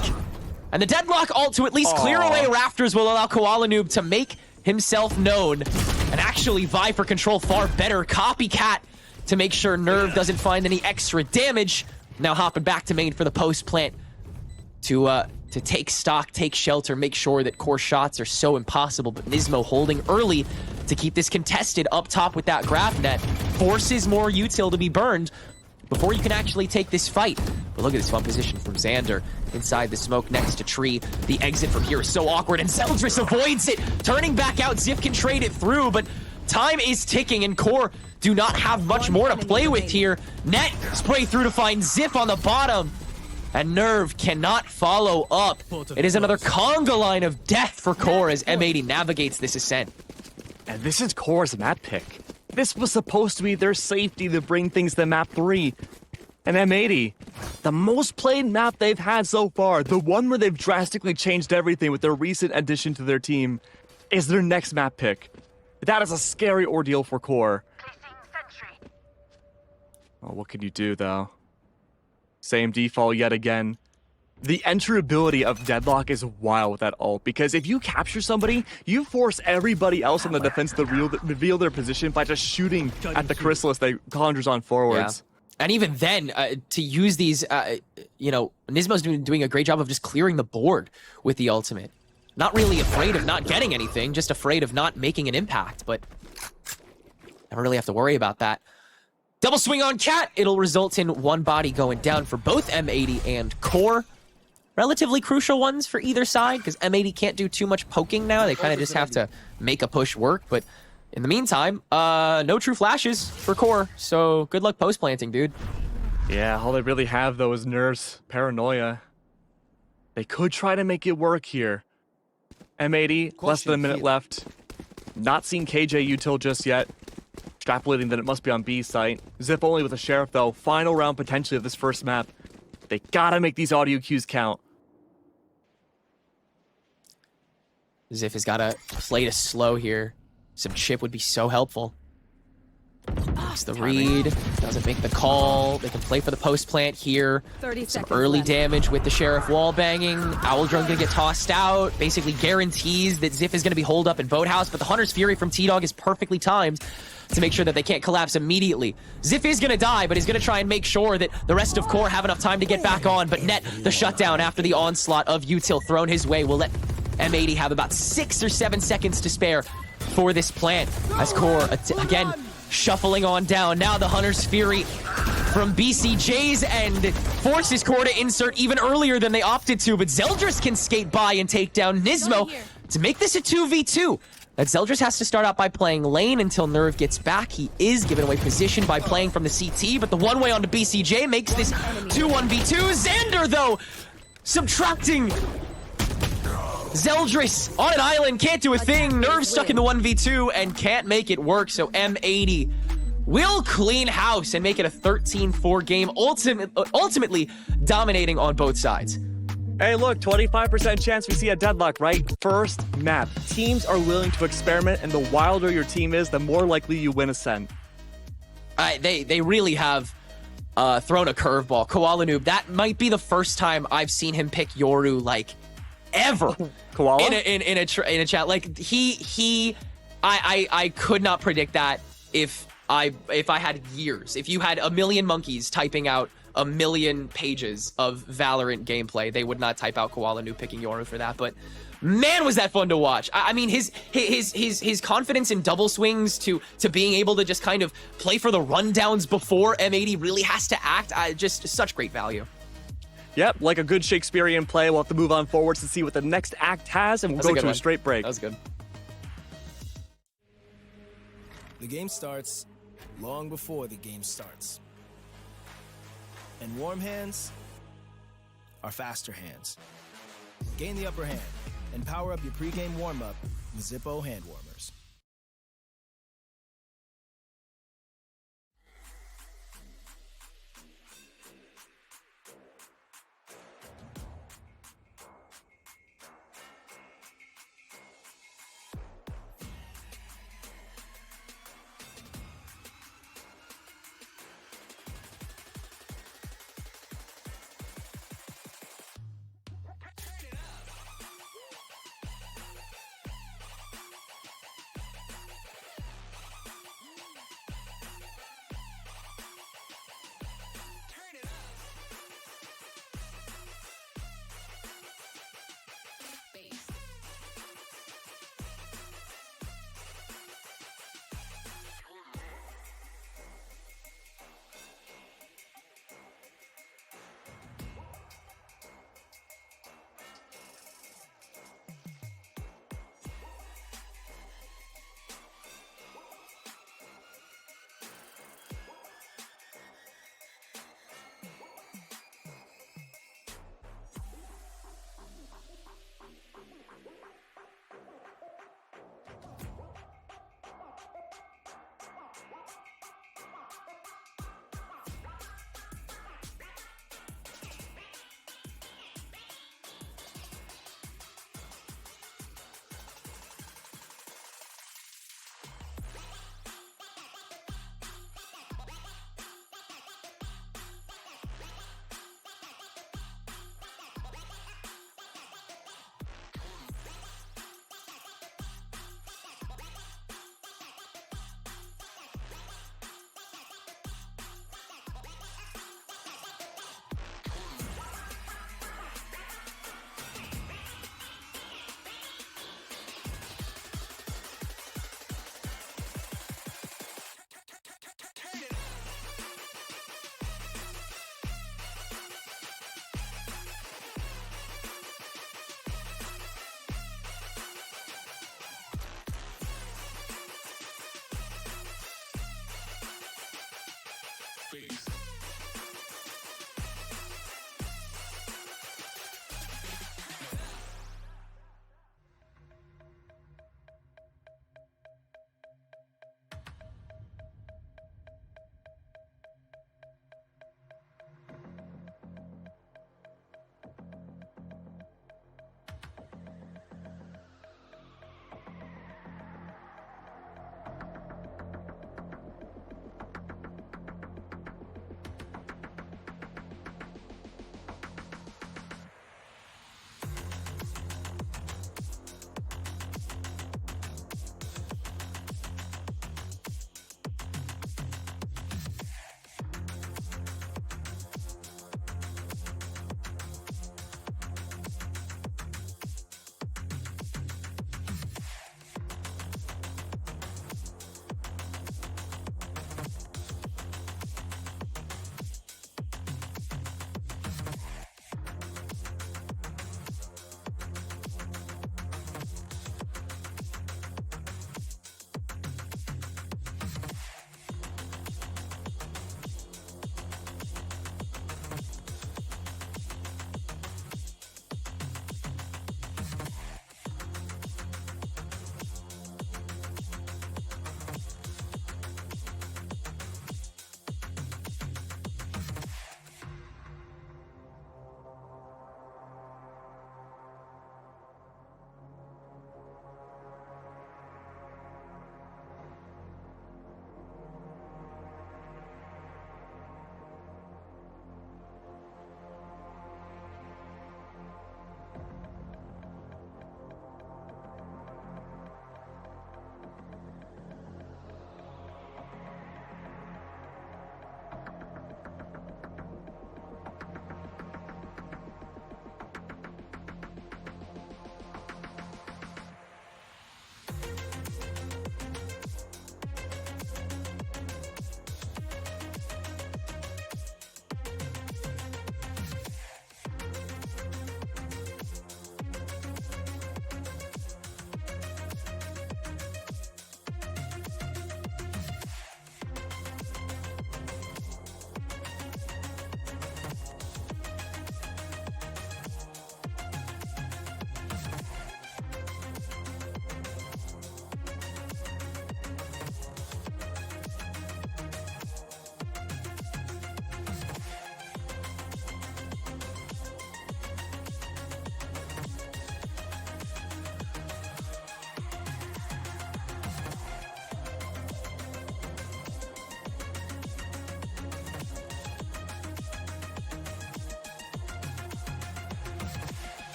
And the deadlock ult to at least clear away Rafters will allow Koala to make himself known and actually vie for control far better. Copycat to make sure Nerve doesn't find any extra damage. Now hopping back to main for the post plant to take stock, take shelter, make sure that Core shots are so impossible. But Nismo holding early to keep this contested up top with that grab net. Forces more util to be burned before you can actually take this fight. But look at this fun position from Xander inside the smoke next to Tree. The exit from here is so awkward, and Zeldris avoids it. Turning back out, Ziff can trade it through, but time is ticking, and Core do not have much more to play with here. Net spray through to find Ziff on the bottom. And Nerve cannot follow up. It is another conga line of death for Core as M80 navigates this ascent. And this is Core's map pick. This was supposed to be their safety to bring things to map 3. And M80, the most played map they've had so far, the one where they've drastically changed everything with their recent addition to their team, is their next map pick. That is a scary ordeal for Core. Oh, what can you do, though? Same default yet again. The enterability of Deadlock is wild with that ult, because if you capture somebody, you force everybody else on the defense to reveal their position by just shooting at the Chrysalis that conjures on forwards. Yeah. And even then, to use these, Nismo's doing a great job of just clearing the board with the ultimate. Not really afraid of not getting anything, just afraid of not making an impact, but never really have to worry about that. Double swing on Cat. It'll result in one body going down for both M80 and Core. Relatively crucial ones for either side, because M80 can't do too much poking now. They kind of just have to make a push work. But in the meantime, no true flashes for Core. So good luck post-planting, dude. Yeah, all they really have, though, is Nerve's paranoia. They could try to make it work here. M80, less than a minute left. Not seen KJ util just yet. Extrapolating that it must be on B site. Zip only with a Sheriff, though. Final round potentially of this first map. They gotta make these audio cues count. Ziff has got to play to slow here. Some chip would be so helpful. It's the read. Doesn't make the call. They can play for the post plant here. Some early damage with the Sheriff wall banging. Owl Drone gonna get tossed out. Basically guarantees that Ziff is gonna be holed up in Boathouse, but the Hunter's Fury from T-Dog is perfectly timed to make sure that they can't collapse immediately. Ziff is gonna die, but he's gonna try and make sure that the rest of Core have enough time to get back on. But Net, the shutdown after the onslaught of util thrown his way, will let M80 have about 6 or 7 seconds to spare for this plant. As Core, again, shuffling on down. Now the Hunter's Fury from BCJ's end forces Core to insert even earlier than they opted to, but Zeldris can skate by and take down Nismo. to make this a 2v2. That Zeldris has to start out by playing lane until Nerve gets back. He is giving away position by playing from the CT, but the one-way onto BCJ makes this 2-1v2. Xander, though, subtracting. Zeldris on an island, can't do a thing. Nerve stuck in the 1v2 and can't make it work, so M80 will clean house and make it a 13-4 game, ultimately dominating on both sides. Hey, look, 25% chance we see a deadlock, right? First map. Teams are willing to experiment, and the wilder your team is, the more likely you win Ascent. They really have thrown a curveball. Koala Noob, that might be the first time I've seen him pick Yoru, like, ever. Koala? In a chat. Like, I could not predict that if I had years. If you had a million monkeys typing out a million pages of Valorant gameplay, they would not type out Koala Noob picking Yoru for that. But man, was that fun to watch. I mean, his confidence in double swings to being able to just kind of play for the rundowns before M80 really has to act, just such great value. Yep, like a good Shakespearean play. We'll have to move on forwards to see what the next act has, and we'll go to a straight break. That was good. The game starts long before the game starts. And warm hands are faster hands. Gain the upper hand and power up your pregame warm-up with Zippo hand warmers.